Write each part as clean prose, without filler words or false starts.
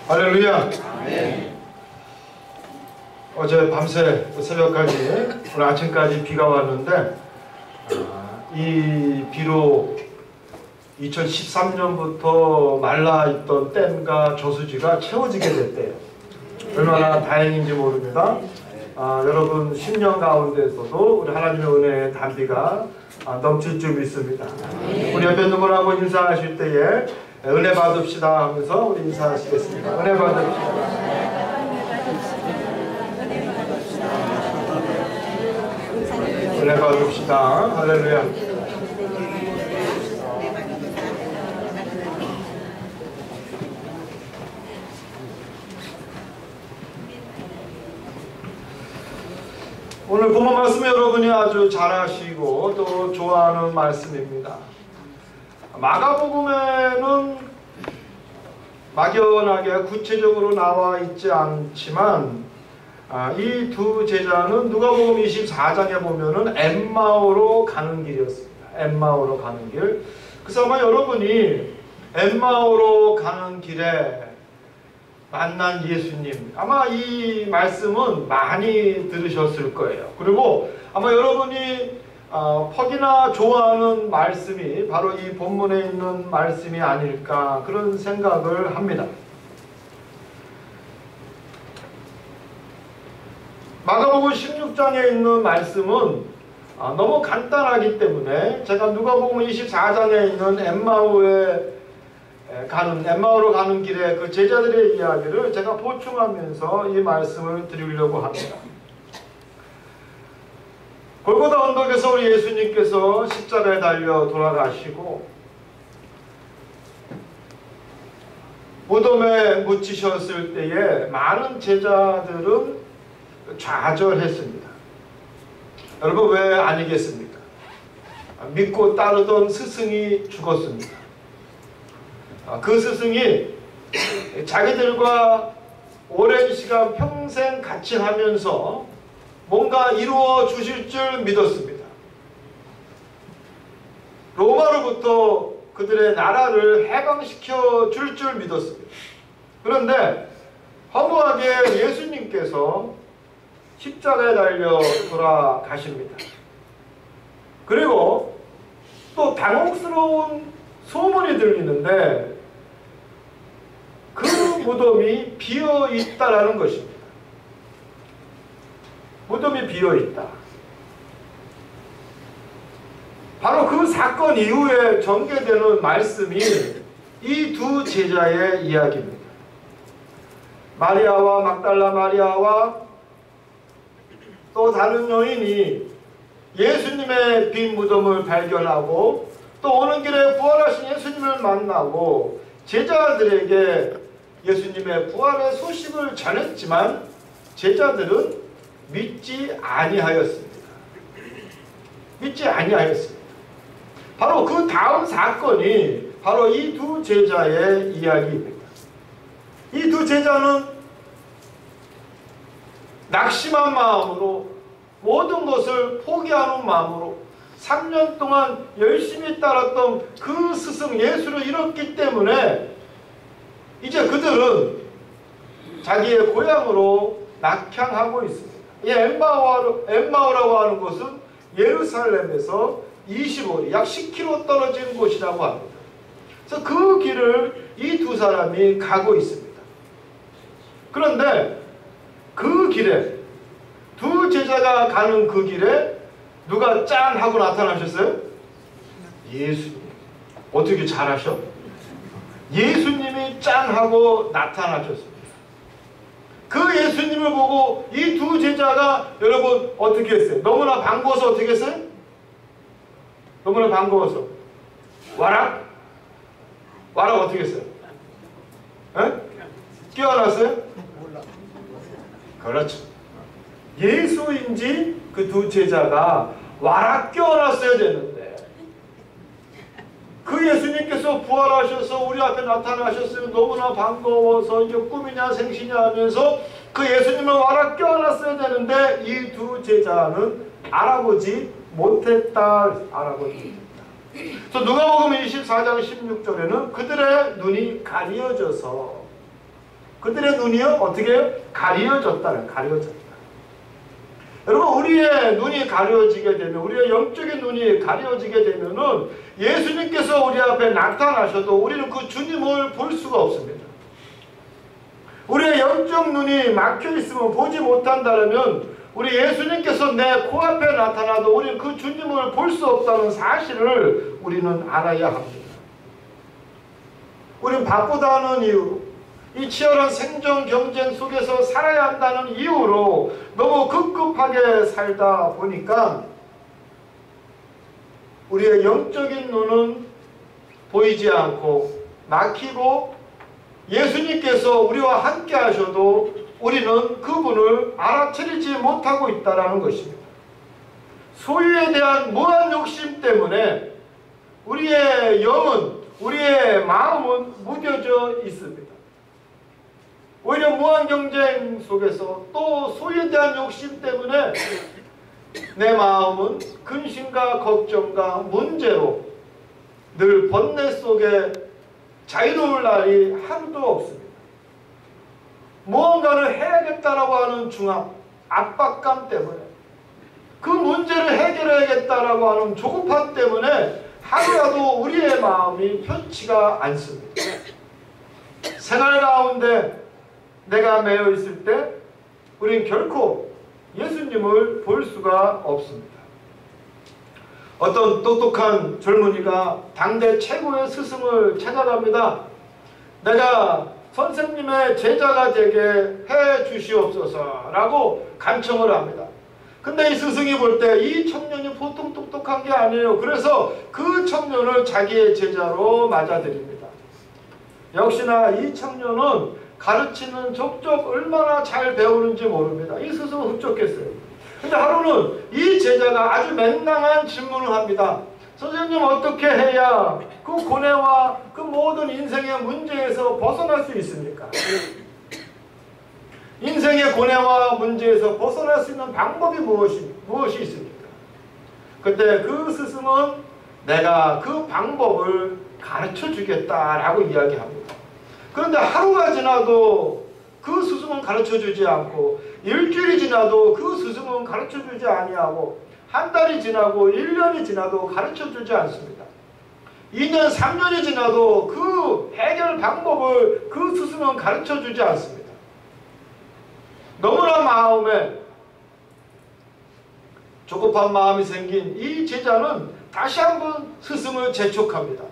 할렐루야. 어제 밤새 새벽까지 오늘 아침까지 비가 왔는데 이 비로 2013년부터 말라있던 댐과 저수지가 채워지게 됐대요. 얼마나 다행인지 모릅니다. 여러분 10년 가운데서도 우리 하나님의 은혜의 단비가 넘칠 줄 믿습니다. 우리 옆에 있는 분하고 인사하실 때에 은혜 받읍시다 하면서 우리 인사하시겠습니다. 은혜 받읍시다. 은혜 받읍시다. 할렐루야. 오늘 본문 말씀 여러분이 아주 잘 아시고 또 좋아하는 말씀입니다. 마가복음에는 막연하게 구체적으로 나와 있지 않지만 이 두 제자는 누가복음 24장에 보면은 엠마오로 가는 길이었습니다. 엠마오로 가는 길. 그래서 아마 여러분이 엠마오로 가는 길에 만난 예수님, 아마 이 말씀은 많이 들으셨을 거예요. 그리고 아마 여러분이 퍽이나 좋아하는 말씀이 바로 이 본문에 있는 말씀이 아닐까 그런 생각을 합니다. 마가복음 16장에 있는 말씀은 너무 간단하기 때문에 제가 누가복음 24장에 있는 엠마오로 가는 길에 그 제자들의 이야기를 제가 보충하면서 이 말씀을 드리려고 합니다. 골고다 언덕에서 우리 예수님께서 십자가에 달려 돌아가시고 무덤에 묻히셨을 때에 많은 제자들은 좌절했습니다. 여러분 왜 아니겠습니까? 믿고 따르던 스승이 죽었습니다. 그 스승이 자기들과 오랜 시간 평생 같이 하면서 뭔가 이루어 주실 줄 믿었습니다. 로마로부터 그들의 나라를 해방시켜 줄 줄 믿었습니다. 그런데 허무하게 예수님께서 십자가에 달려 돌아가십니다. 그리고 또 당혹스러운 소문이 들리는데 그 무덤이 비어 있다라는 것입니다. 무덤이 비어 있다. 바로 그 사건 이후에 전개되는 말씀이 이 두 제자의 이야기입니다. 마리아와 막달라 마리아와 또 다른 여인이 예수님의 빈 무덤을 발견하고 또 오는 길에 부활하신 예수님을 만나고 제자들에게 예수님의 부활의 소식을 전했지만 제자들은 믿지 아니하였습니다. 믿지 아니하였습니다. 바로 그 다음 사건이 바로 이 두 제자의 이야기입니다. 이 두 제자는 낙심한 마음으로 모든 것을 포기하는 마음으로 3년 동안 열심히 따랐던 그 스승 예수를 잃었기 때문에 이제 그들은 자기의 고향으로 낙향하고 있습니다. 이 엠마오라고 하는 것은 예루살렘에서 25리, 약 10km 떨어진 곳이라고 합니다. 그래서 그 길을 이 두 사람이 가고 있습니다. 그런데 그 길에 두 제자가 가는 그 길에 누가 짠 하고 나타나셨어요? 예수님. 어떻게 잘하셔? 예수님이 짠 하고 나타나셨습니다. 그 예수님을 보고 이 두 제자가 여러분 어떻게 했어요? 너무나 반가워서 어떻게 했어요? 너무나 반가워서 와락? 와락 어떻게 했어요? 에? 깨어났어요? 그렇죠. 예수인지 그 두 제자가 와락 깨어났어야 되는데 그 예수님께서 부활하셔서 우리 앞에 나타나셨으면 너무나 반가워서 이게 꿈이냐 생시냐 하면서 그 예수님을 와락 깨어났어야 되는데 이 두 제자는 알아보지 못했다. 그래서 누가복음 24장 16절에는 그들의 눈이 가려져서 그들의 눈이요 어떻게 해요? 가려졌다는, 가려졌다. 여러분, 우리의 눈이 가려지게 되면, 우리의 영적인 눈이 가려지게 되면은 예수님께서 우리 앞에 나타나셔도 우리는 그 주님을 볼 수가 없습니다. 우리의 영적 눈이 막혀 있으면 보지 못한다면 우리 예수님께서 내 코앞에 나타나도 우리는 그 주님을 볼 수 없다는 사실을 우리는 알아야 합니다. 우리는 바쁘다는 이유로, 이 치열한 생존 경쟁 속에서 살아야 한다는 이유로 너무 급급하게 살다 보니까 우리의 영적인 눈은 보이지 않고 막히고, 예수님께서 우리와 함께 하셔도 우리는 그분을 알아차리지 못하고 있다는 것입니다. 소유에 대한 무한 욕심 때문에 우리의 영은, 우리의 마음은 무뎌져 있습니다. 오히려 무한 경쟁 속에서 또 소유에 대한 욕심 때문에 내 마음은 근심과 걱정과 문제로 늘 번뇌 속에 자유로울 날이 하루도 없습니다. 무언가를 해야겠다라고 하는 중압, 압박감 때문에, 그 문제를 해결해야겠다라고 하는 조급함 때문에 하루라도 우리의 마음이 편치가 않습니다. 생활 가운데 내가 매여 있을 때 우리는 결코 예수님을 볼 수가 없습니다. 어떤 똑똑한 젊은이가 당대 최고의 스승을 찾아갑니다. 내가 선생님의 제자가 되게 해 주시옵소서 라고 간청을 합니다. 근데 이 스승이 볼 때 이 청년이 보통 똑똑한 게 아니에요. 그래서 그 청년을 자기의 제자로 맞아들입니다. 역시나 이 청년은 가르치는 족족 얼마나 잘 배우는지 모릅니다. 이 스승은 흡족했어요. 근데 하루는 이 제자가 아주 맹랑한 질문을 합니다. 선생님, 어떻게 해야 그 고뇌와 그 모든 인생의 문제에서 벗어날 수 있습니까? 인생의 고뇌와 문제에서 벗어날 수 있는 방법이 무엇이 있습니까? 그때 그 스승은 내가 그 방법을 가르쳐 주겠다라고 이야기합니다. 그런데 하루가 지나도 그 스승은 가르쳐 주지 않고, 일주일이 지나도 그 스승은 가르쳐 주지 아니하고, 한 달이 지나고 1년이 지나도 가르쳐 주지 않습니다. 2년, 3년이 지나도 그 해결 방법을 그 스승은 가르쳐 주지 않습니다. 너무나 마음에 조급한 마음이 생긴 이 제자는 다시 한번 스승을 재촉합니다.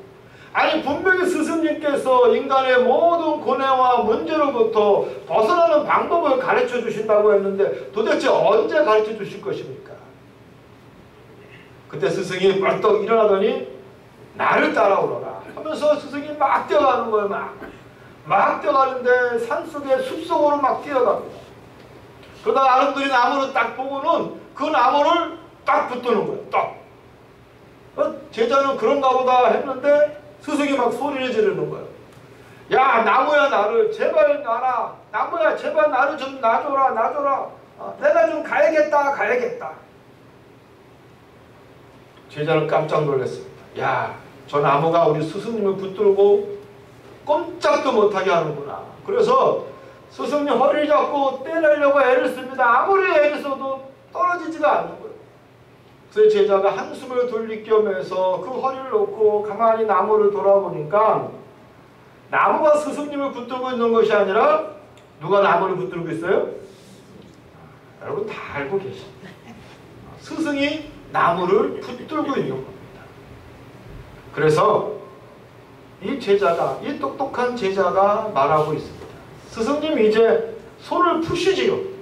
아니, 분명히 스승님께서 인간의 모든 고뇌와 문제로부터 벗어나는 방법을 가르쳐 주신다고 했는데 도대체 언제 가르쳐 주실 것입니까? 그때 스승이 벌떡 일어나더니 나를 따라오너라 하면서 스승이 막 뛰어가는 거예요. 막 뛰어가는데 산속에 숲속으로 막 뛰어갑니다. 그러다가 아름드리 나무를 딱 보고는 그 나무를 딱 붙드는 거예요. 딱. 제자는 그런가 보다 했는데 스승이 막 소리를 지르는 거예요. 야, 나무야, 나를 제발 놔라. 나무야, 제발 나를 좀 놔줘라, 놔줘라. 내가 좀 가야겠다. 제자는 깜짝 놀랐습니다. 야, 저 나무가 우리 스승님을 붙들고 꼼짝도 못하게 하는구나. 그래서 스승님 허리를 잡고 떼내려고 애를 씁니다. 아무리 애를 써도 떨어지지가 않는 거예요. 그래서 제자가 한숨을 돌릴 겸해서 그 허리를 놓고 가만히 나무를 돌아보니까 나무가 스승님을 붙들고 있는 것이 아니라 누가 나무를 붙들고 있어요? 여러분 다 알고 계십니다. 스승이 나무를 붙들고 있는 겁니다. 그래서 이 제자가, 이 똑똑한 제자가 말하고 있습니다. 스승님, 이제 손을 푸시지요.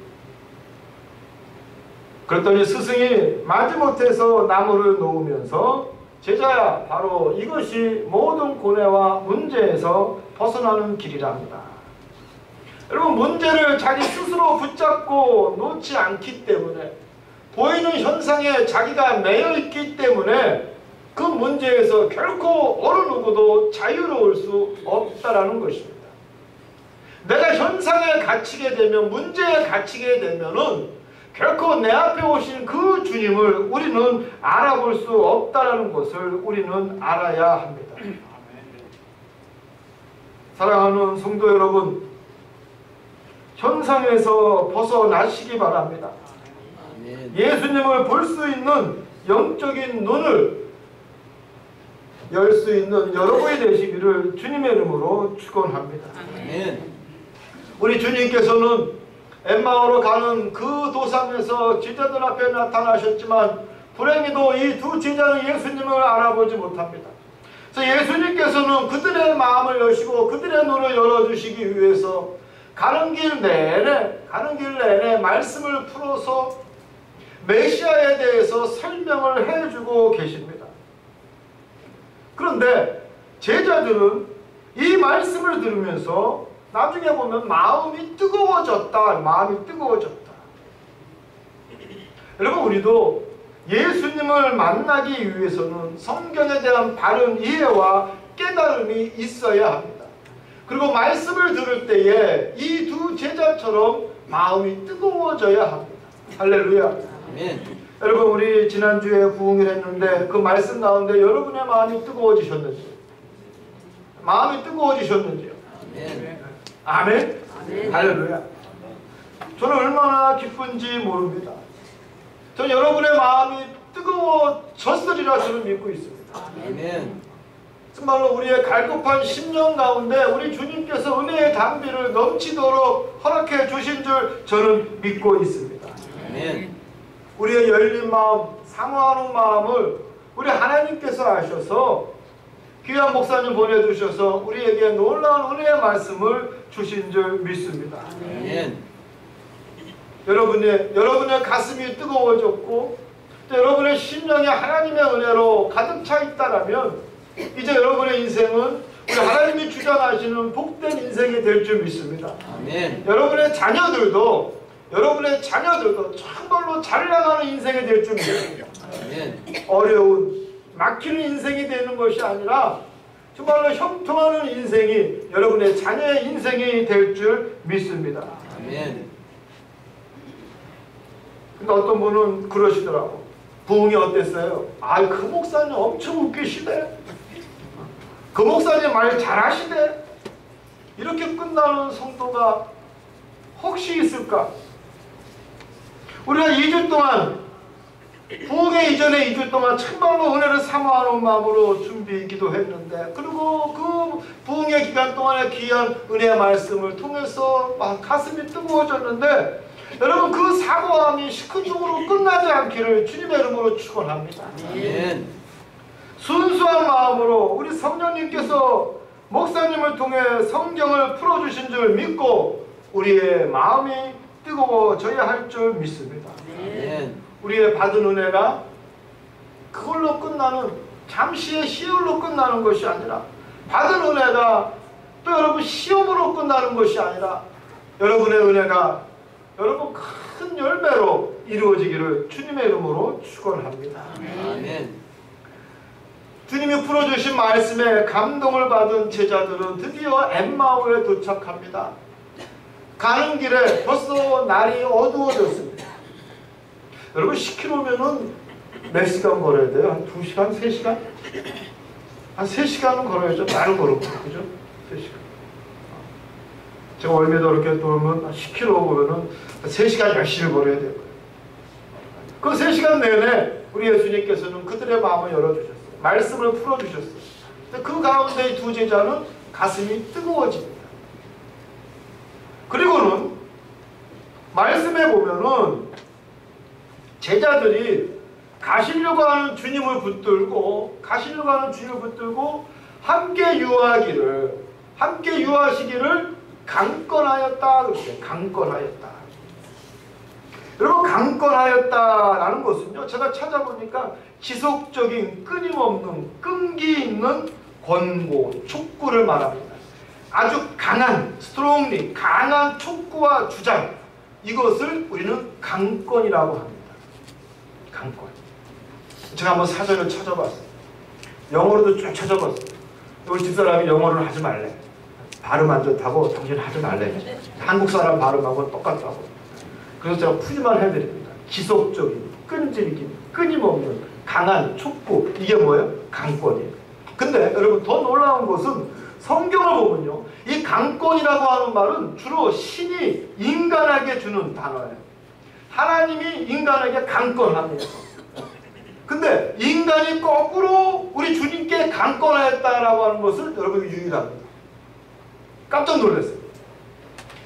그랬더니 스승이 마지못해서 나무를 놓으면서 제자야, 바로 이것이 모든 고뇌와 문제에서 벗어나는 길이랍니다. 여러분, 문제를 자기 스스로 붙잡고 놓지 않기 때문에, 보이는 현상에 자기가 매여있기 때문에 그 문제에서 결코 어느 누구도 자유로울 수 없다라는 것입니다. 내가 현상에 갇히게 되면, 문제에 갇히게 되면은 결코 내 앞에 오신 그 주님을 우리는 알아볼 수 없다는 것을 우리는 알아야 합니다. 사랑하는 성도 여러분, 현상에서 벗어나시기 바랍니다. 예수님을 볼 수 있는 영적인 눈을 열 수 있는 여러분이 되시기를 주님의 이름으로 축원합니다. 우리 주님께서는 엠마오로 가는 그 도상에서 제자들 앞에 나타나셨지만 불행히도 이 두 제자는 예수님을 알아보지 못합니다. 그래서 예수님께서는 그들의 마음을 여시고 그들의 눈을 열어주시기 위해서 가는 길 내내 말씀을 풀어서 메시아에 대해서 설명을 해주고 계십니다. 그런데 제자들은 이 말씀을 들으면서 나중에 보면 마음이 뜨거워졌다. 여러분, 우리도 예수님을 만나기 위해서는 성경에 대한 바른 이해와 깨달음이 있어야 합니다. 그리고 말씀을 들을 때에 이 두 제자처럼 마음이 뜨거워져야 합니다. 할렐루야. 아멘. 여러분, 우리 지난주에 부흥을 했는데 그 말씀 가운데 여러분의 마음이 뜨거워지셨는지요? 마음이 뜨거워지셨는지요? 아멘. 아멘. 할렐루야. 저는 얼마나 기쁜지 모릅니다. 저는 여러분의 마음이 뜨거워졌으리라 저는 믿고 있습니다. 아멘. 정말로 우리의 갈급한 10년 가운데 우리 주님께서 은혜의 담비를 넘치도록 허락해 주신 줄 저는 믿고 있습니다. 아멘. 우리의 열린 마음, 사모하는 마음을 우리 하나님께서 아셔서 귀한 목사님 보내주셔서 우리에게 놀라운 은혜의 말씀을 주신 줄 믿습니다. 아멘. 여러분의 가슴이 뜨거워졌고 또 여러분의 심령이 하나님의 은혜로 가득 차 있다라면 이제 여러분의 인생은 우리 하나님이 주장하시는 복된 인생이 될 줄 믿습니다. 아멘. 여러분의 자녀들도 정말로 잘 나가는 인생이 될 줄 믿습니다. 아멘. 어려운 막히는 인생이 되는 것이 아니라 정말로 형통하는 인생이 여러분의 자녀의 인생이 될 줄 믿습니다. 아멘. 근데 어떤 분은 그러시더라고. 부흥이 어땠어요? 그 목사님 엄청 웃기시대. 그 목사님 말 잘하시대. 이렇게 끝나는 성도가 혹시 있을까? 우리가 2주 동안 부흥의 이전에 2주 동안 참말로 은혜를 사모하는 마음으로 준비 기도했는데, 그리고 그 부흥의 기간 동안에 귀한 은혜의 말씀을 통해서 막 가슴이 뜨거워졌는데, 여러분 그 사모함이 시큰둥으로 끝나지 않기를 주님의 이름으로 축원합니다. 아멘. 순수한 마음으로 우리 성령님께서 목사님을 통해 성경을 풀어주신 줄 믿고 우리의 마음이 뜨거워져야 할 줄 믿습니다. 아멘. 우리의 받은 은혜가 그걸로 끝나는 잠시의 시험으로 끝나는 것이 아니라, 받은 은혜가 또 여러분 시험으로 끝나는 것이 아니라 여러분의 은혜가 여러분 큰 열매로 이루어지기를 주님의 이름으로 축원합니다. 아멘. 주님이 풀어주신 말씀에 감동을 받은 제자들은 드디어 엠마오에 도착합니다. 가는 길에 벌써 날이 어두워졌습니다. 여러분 10km면은 몇 시간 걸어야 돼요? 한 2시간? 3시간? 한 3시간은 걸어야죠. 나를 걸어보고, 그죠? 3시간. 제가 월미도 이렇게 돌면 10km 보면은 3시간 열심히 걸어야 돼요. 그 3시간 내내 우리 예수님께서는 그들의 마음을 열어주셨어요. 말씀을 풀어주셨어요. 그 가운데 이 두 제자는 가슴이 뜨거워집니다. 그리고는 말씀에 보면은 제자들이 가시려고 하는 주님을 붙들고 함께 유하시기를 강권하였다. 그렇게 강권하였다. 여러분 강권하였다라는 것은요, 제가 찾아보니까 지속적인 끊임없는 끈기 있는 권고, 촉구를 말합니다. 아주 강한 강한 촉구와 주장, 이것을 우리는 강권이라고 합니다. 강권. 제가 한번 사전을 찾아봤어요. 영어로도 쭉 찾아봤어요. 우리 집사람이 영어를 하지 말래. 발음 안 좋다고 당신 하지 말래. 한국 사람 발음하고 똑같다고. 그래서 제가 풀이만 해드립니다. 지속적인, 끈질긴, 끊임없는 강한 촉구, 이게 뭐예요? 강권이에요. 근데 여러분 더 놀라운 것은 성경을 보면요, 이 강권이라고 하는 말은 주로 신이 인간에게 주는 단어예요. 하나님이 인간에게 강권합니다. 근데 인간이 거꾸로 우리 주님께 강권하였다라고 하는 것을 여러분이 유일합니다. 깜짝 놀랐어요.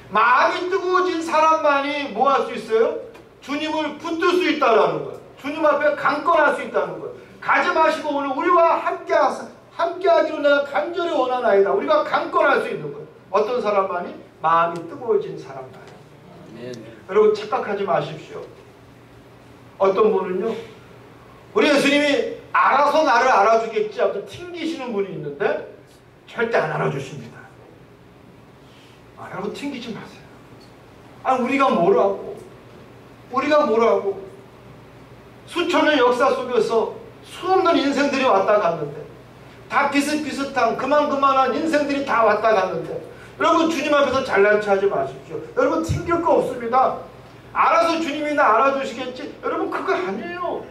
마음이 뜨거워진 사람만이 뭐 할 수 있어요? 주님을 붙들 수 있다는 거예요. 주님 앞에 강권할 수 있다는 거예요. 가지 마시고 오늘 우리와 함께하기로 내가 간절히 원하나이다. 우리가 강권할 수 있는 거예요. 어떤 사람만이? 마음이 뜨거워진 사람만. 여러분 착각하지 마십시오. 어떤 분은요, 우리 예수님이 알아서 나를 알아주겠지 하고 튕기시는 분이 있는데 절대 안 알아주십니다. 여러분 튕기지 마세요. 우리가 뭐라고? 수천의 역사 속에서 수없는 인생들이 왔다 갔는데, 다 비슷비슷한 그만한 인생들이 다 왔다 갔는데, 여러분 주님 앞에서 잘난 체 하지 마십시오. 여러분 튕길 거 없습니다. 알아서 주님이 나 알아주시겠지? 여러분 그거 아니에요.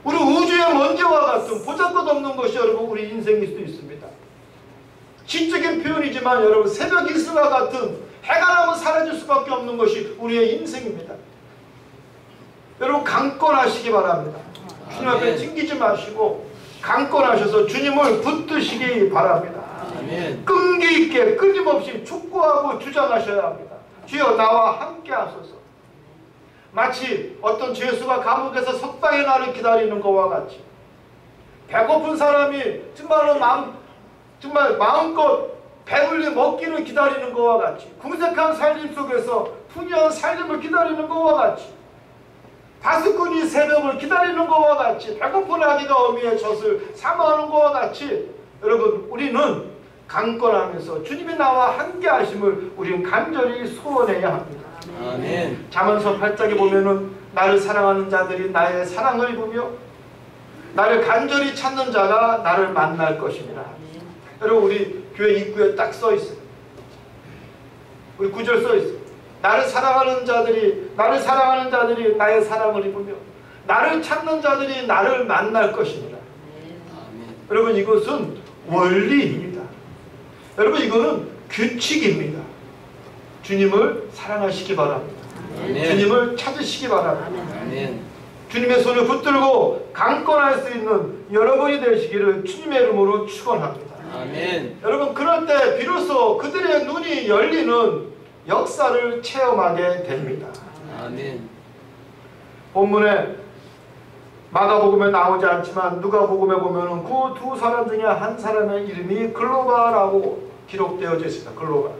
우리 우주의 먼지와 같은 보잘것없는 것이 여러분 우리 인생일 수도 있습니다. 지적인 표현이지만 여러분 새벽 이슬과 같은 해가 나면 사라질 수밖에 없는 것이 우리의 인생입니다. 여러분 강권하시기 바랍니다. 주님 앞에 튕기지 마시고 강권하셔서 주님을 붙드시기 바랍니다. 끈기 있게 끊임없이 촉구하고 주장하셔야 합니다. 주여 나와 함께 하소서. 마치 어떤 죄수가 감옥에서 석방의 날을 기다리는 것과 같이, 배고픈 사람이 정말 마음껏 배불리 먹기를 기다리는 것과 같이, 궁색한 살림 속에서 풍요한 삶을 기다리는 것과 같이, 다스꾼이 새벽을 기다리는 것과 같이, 배고픈 아기가 어미의 젖을 사모하는 것과 같이, 여러분 우리는 강권하면서 주님이 나와 함께 하심을 우리는 간절히 소원해야 합니다. 아멘. 잠언서 8장에 보면은 나를 사랑하는 자들이 나의 사랑을 입으며 나를 간절히 찾는 자가 나를 만날 것입니다. 여러분 우리 교회 입구에 딱 써 있어요. 우리 9절 써 있어요. 나를 사랑하는 자들이 나의 사랑을 입으며 나를 찾는 자들이 나를 만날 것입니다. 여러분 이것은 원리입니다. 여러분 이거는 규칙입니다. 주님을 사랑하시기 바랍니다. 주님을 찾으시기 바랍니다. 주님의 손을 붙들고 강권할 수 있는 여러분이 되시기를 주님의 이름으로 축원합니다. 여러분 그럴 때 비로소 그들의 눈이 열리는 역사를 체험하게 됩니다. 본문에 마가복음에 나오지 않지만 누가복음에 보면은 그 두 사람 중에 한 사람의 이름이 글로바라고 기록되어져 있습니다. 글로바.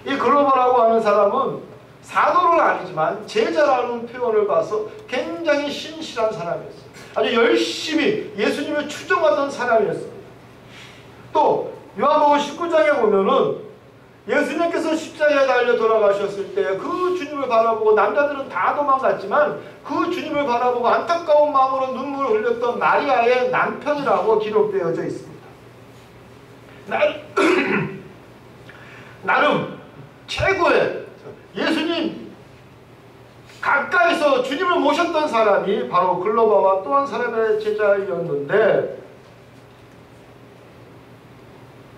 이 글로바라고 하는 사람은 사도는 아니지만 제자라는 표현을 봐서 굉장히 신실한 사람이었어요. 아주 열심히 예수님을 추종하던 사람이었습니다. 또 요한복음 19장에 보면은 예수님께서 십자가에 달려 돌아가셨을 때 그 주님을 바라보고 남자들은 다 도망갔지만 그 주님을 바라보고 안타까운 마음으로 눈물을 흘렸던 마리아의 남편이라고 기록되어져 있습니다. 나름 최고의 예수님 가까이서 주님을 모셨던 사람이 바로 글로바와 또 한 사람의 제자였는데,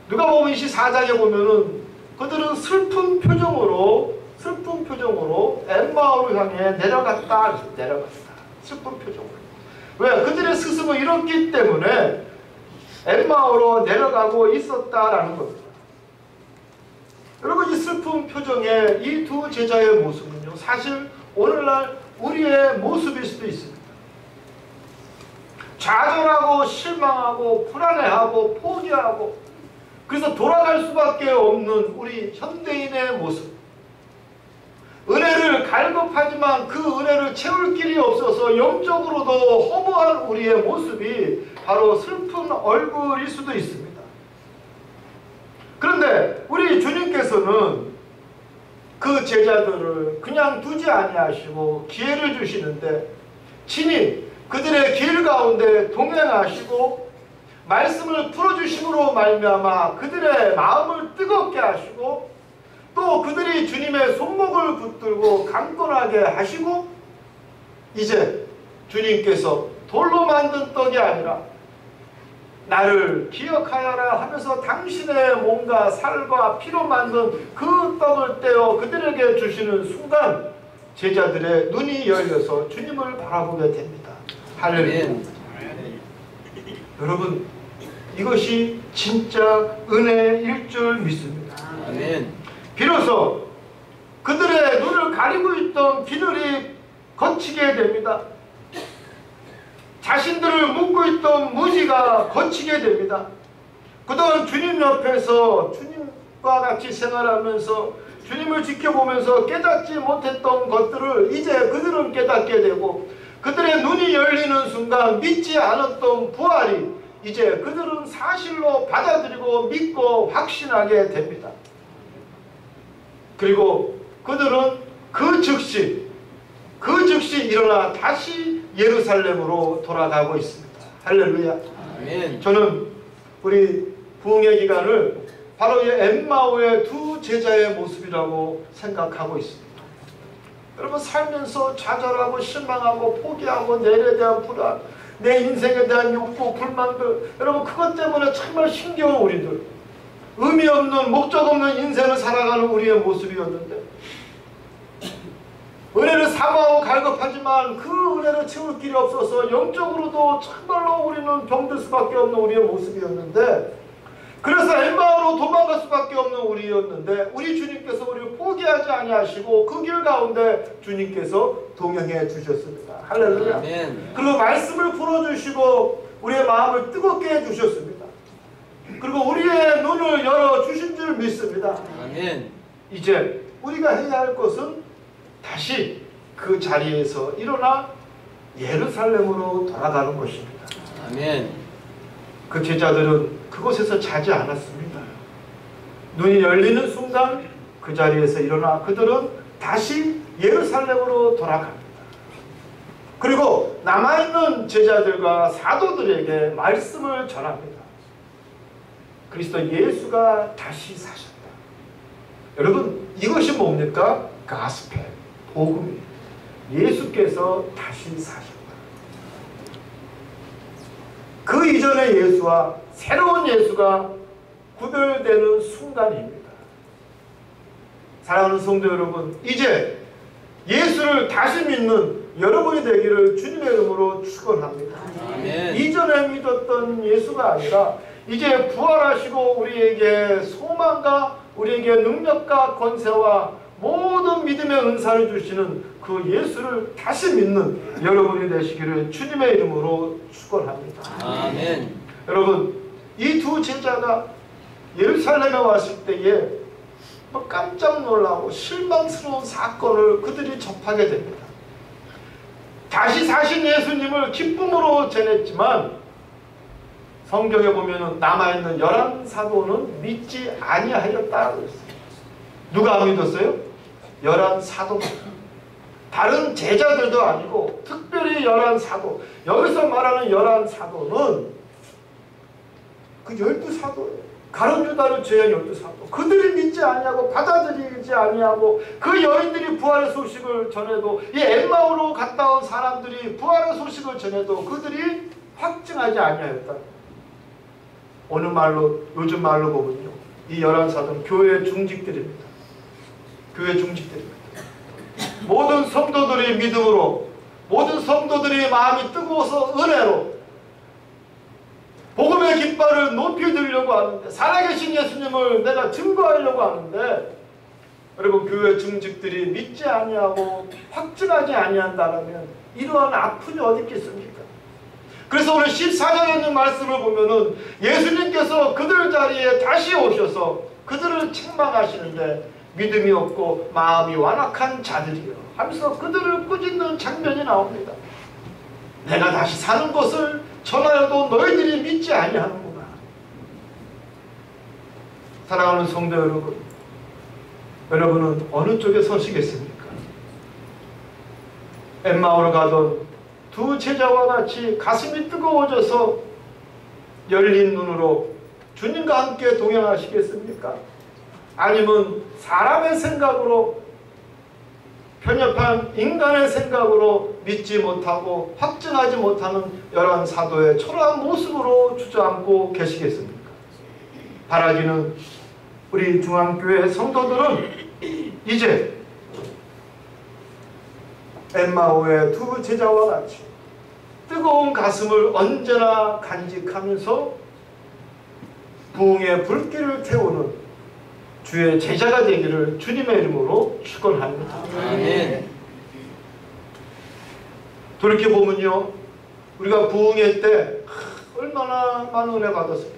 누가복음 24장에 보면은 그들은 슬픈 표정으로 엠마오를 향해 내려갔다. 슬픈 표정으로. 왜? 그들의 스승을 잃었기 때문에 엠마오로 내려가고 있었다라는 겁니다. 여러분 이 슬픈 표정의 이 두 제자의 모습은요, 사실 오늘날 우리의 모습일 수도 있습니다. 좌절하고 실망하고 불안해하고 포기하고 그래서 돌아갈 수밖에 없는 우리 현대인의 모습. 은혜를 갈급하지만 그 은혜를 채울 길이 없어서 영적으로도 허무한 우리의 모습이 바로 슬픈 얼굴일 수도 있습니다. 그런데 우리 주님께서는 그 제자들을 그냥 두지 아니하시고 기회를 주시는데 친히 그들의 길 가운데 동행하시고 말씀을 풀어주심으로 말미암아 그들의 마음을 뜨겁게 하시고 또 그들이 주님의 손목을 붙들고 강건하게 하시고 이제 주님께서 돌로 만든 떡이 아니라 나를 기억하여라 하면서 당신의 몸과 살과 피로 만든 그 떡을 떼어 그들에게 주시는 순간 제자들의 눈이 열려서 주님을 바라보게 됩니다. 할렐루야. 여러분, 이것이 진짜 은혜일 줄 믿습니다. 아멘. 비로소 그들의 눈을 가리고 있던 비늘이 거치게 됩니다. 자신들을 묶고 있던 무지가 거치게 됩니다. 그동안 주님 옆에서 주님과 같이 생활하면서 주님을 지켜보면서 깨닫지 못했던 것들을 이제 그들은 깨닫게 되고, 그들의 눈이 열리는 순간 믿지 않았던 부활이 이제 그들은 사실로 받아들이고 믿고 확신하게 됩니다. 그리고 그들은 그 즉시 일어나 다시 예루살렘으로 돌아가고 있습니다. 할렐루야. 아멘. 저는 우리 부흥의 기간을 바로 이 엠마오의 두 제자의 모습이라고 생각하고 있습니다. 여러분, 살면서 좌절하고 실망하고 포기하고 내일에 대한 불안, 내 인생에 대한 욕구, 불만들, 여러분 그것 때문에 정말 힘겨운 우리들, 의미 없는 목적 없는 인생을 살아가는 우리의 모습이었는데, 은혜를 사모하고 갈급하지만 그 은혜를 채울 길이 없어서 영적으로도 정말로 우리는 병들 수밖에 없는 우리의 모습이었는데, 그래서 엠마오로 도망갈 수밖에 없는 우리였는데, 우리 주님께서 우리를 포기하지 아니하시고 그 길 가운데 주님께서 동행해 주셨습니다. 할렐루야. 아멘. 그리고 말씀을 풀어주시고 우리의 마음을 뜨겁게 해주셨습니다. 그리고 우리의 눈을 열어주신 줄 믿습니다. 아멘. 이제 우리가 해야 할 것은 다시 그 자리에서 일어나 예루살렘으로 돌아가는 것입니다. 아멘. 그 제자들은 그곳에서 자지 않았습니다. 눈이 열리는 순간 그 자리에서 일어나 그들은 다시 예루살렘으로 돌아갑니다. 그리고 남아있는 제자들과 사도들에게 말씀을 전합니다. 그리스도 예수가 다시 사셨다. 여러분, 이것이 뭡니까? 가스펠, 복음이에요. 예수께서 다시 사셨다. 그 이전의 예수와 새로운 예수가 구별되는 순간입니다. 사랑하는 성도 여러분, 이제 예수를 다시 믿는 여러분이 되기를 주님의 이름으로 축원합니다. 아멘. 이전에 믿었던 예수가 아니라 이제 부활하시고 우리에게 소망과 우리에게 능력과 권세와 모든 믿음의 은사를 주시는 그 예수를 다시 믿는 여러분이 되시기를 주님의 이름으로 축원합니다. 아멘. 여러분, 이 두 제자가 예루살렘에 왔을 때에 깜짝 놀라고 실망스러운 사건을 그들이 접하게 됩니다. 다시 사신 예수님을 기쁨으로 전했지만 성경에 보면 남아있는 11사도는 믿지 아니하였다 그랬어요. 누가 안 믿었어요? 11사도입니다. 다른 제자들도 아니고 특별히 11사도, 여기서 말하는 11사도는 그 12사도예요. 가룟 유다를 제외한 12사도. 그들이 믿지 아니하고 받아들이지 아니하고 그 여인들이 부활의 소식을 전해도, 이 엠마오로 갔다 온 사람들이 부활의 소식을 전해도 그들이 확증하지 아니하였다. 어느 말로, 요즘 말로 보면요, 이 11사도는 교회의 중직들입니다. 교회 중직들입니다. 모든 성도들이 믿음으로, 모든 성도들이 마음이 뜨거워서 은혜로 복음의 깃발을 높이 들려고 하는데, 살아계신 예수님을 내가 증거하려고 하는데, 여러분 교회 중직들이 믿지 아니하고 확증하지 아니한다면 이러한 아픔이 어디 있겠습니까? 그래서 오늘 14절에 있는 말씀을 보면은 예수님께서 그들 자리에 다시 오셔서 그들을 책망하시는데, 믿음이 없고 마음이 완악한 자들이요 하면서 그들을 꾸짖는 장면이 나옵니다. 내가 다시 사는 것을 전하여도 너희들이 믿지 아니하는구나. 사랑하는 성도 여러분, 여러분은 어느 쪽에 서시겠습니까? 엠마오로 가던 두 제자와 같이 가슴이 뜨거워져서 열린 눈으로 주님과 함께 동행하시겠습니까? 아니면 사람의 생각으로 편협한 인간의 생각으로 믿지 못하고 확증하지 못하는 이러한 사도의 초라한 모습으로 주저앉고 계시겠습니까? 바라기는 우리 중앙교회 성도들은 이제 엠마오의 두 제자와 같이 뜨거운 가슴을 언제나 간직하면서 부흥의 불길을 태우는 주의 제자가 되기를 주님의 이름으로 축원합니다. 아멘. 돌이켜보면요, 우리가 부흥회 때 얼마나 많은 은혜 받았습니까?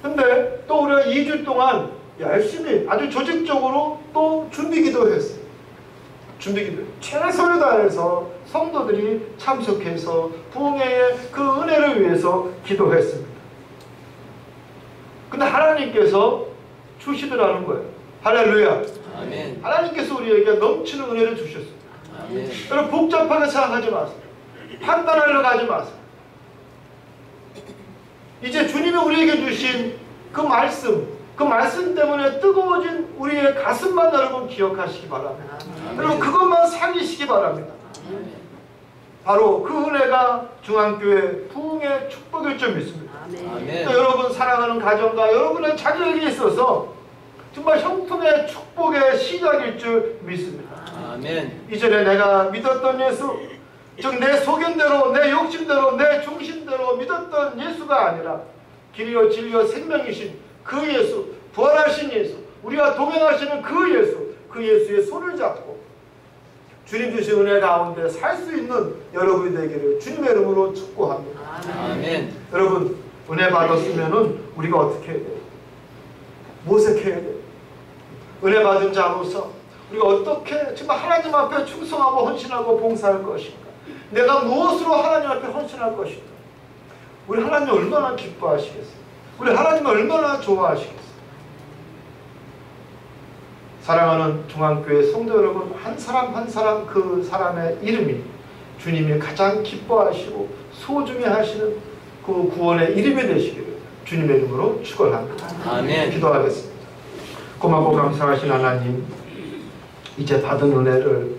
근데 또 우리가 2주 동안 열심히 아주 조직적으로 또 준비기도 했어요. 준비기도 최선을 다해서 성도들이 참석해서 부흥회의 그 은혜를 위해서 기도했습니다. 근데 하나님께서 주시더라는 거예요. 할렐루야. 아멘. 하나님께서 우리에게 넘치는 은혜를 주셨습니다. 아멘. 여러분 복잡하게 생각하지 마세요. 판단하려고 하지 마세요. 이제 주님이 우리에게 주신 그 말씀 때문에 뜨거워진 우리의 가슴만 여러분 기억하시기 바랍니다. 여러분 그것만 살리시기 바랍니다. 바로 그 은혜가 중앙교회 부흥의 축복일 줄 믿습니다. 아멘. 여러분 사랑하는 가정과 여러분의 자녀에게 있어서 정말 형통의 축복의 시작일 줄 믿습니다. 아멘. 이전에 내가 믿었던 예수, 즉 내 소견대로, 내 욕심대로, 내 중심대로 믿었던 예수가 아니라 길이요 진리요 생명이신 그 예수, 부활하신 예수, 우리와 동행하시는 그 예수, 그 예수의 손을 잡고 주님 주신 은혜 가운데 살 수 있는 여러분이 되기를 주님의 이름으로 축복합니다. 아멘. 여러분 은혜 받았으면은 우리가 어떻게 해야 돼요? 모색해야 돼요. 은혜 받은 자로서 우리가 어떻게 정말 하나님 앞에 충성하고 헌신하고 봉사할 것인가? 내가 무엇으로 하나님 앞에 헌신할 것인가? 우리 하나님 얼마나 기뻐하시겠어요? 우리 하나님 얼마나 좋아하시겠어요? 사랑하는 중앙교회 성도 여러분, 한 사람 한 사람 그 사람의 이름이 주님이 가장 기뻐하시고 소중히 하시는 그 구원의 이름이 되시기를 주님의 이름으로 축원합니다. 아멘. 기도하겠습니다. 고맙고 감사하신 하나님, 이제 받은 은혜를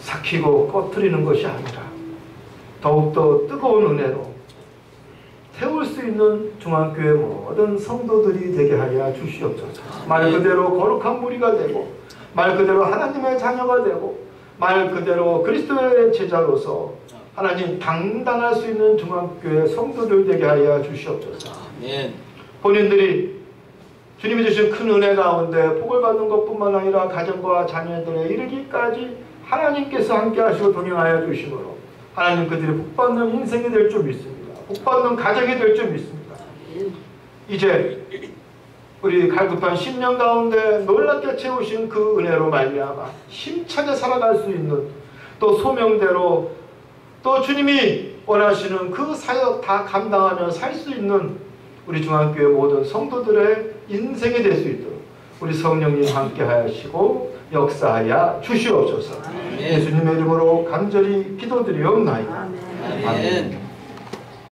삭히고 꺼뜨리는 것이 아니라 더욱더 뜨거운 은혜로 태울 수 있는 중앙교회 모든 성도들이 되게 하여 주시옵소서. 말 그대로 거룩한 무리가 되고 말 그대로 하나님의 자녀가 되고 말 그대로 그리스도의 제자로서 하나님 당당할 수 있는 중앙교회 성도들 되게 하여 주시옵소서. 아멘. 본인들이 주님이 주신 큰 은혜 가운데 복을 받는 것뿐만 아니라 가정과 자녀들에 이르기까지 하나님께서 함께 하시고 동행하여 주심으로 하나님 그들이 복받는 인생이 될 줄 믿습니다. 복받는 가정이 될 줄 믿습니다. 이제 우리 갈급한 10년 가운데 놀랍게 채우신 그 은혜로 말미암아 힘차게 살아갈 수 있는 또 소명대로 또 주님이 원하시는 그 사역 다 감당하며 살 수 있는 우리 중앙교회 모든 성도들의 인생이 될 수 있도록 우리 성령님 함께 하시고 역사하여 주시옵소서. 예수님의 이름으로 간절히 기도드리옵나이다. 아멘.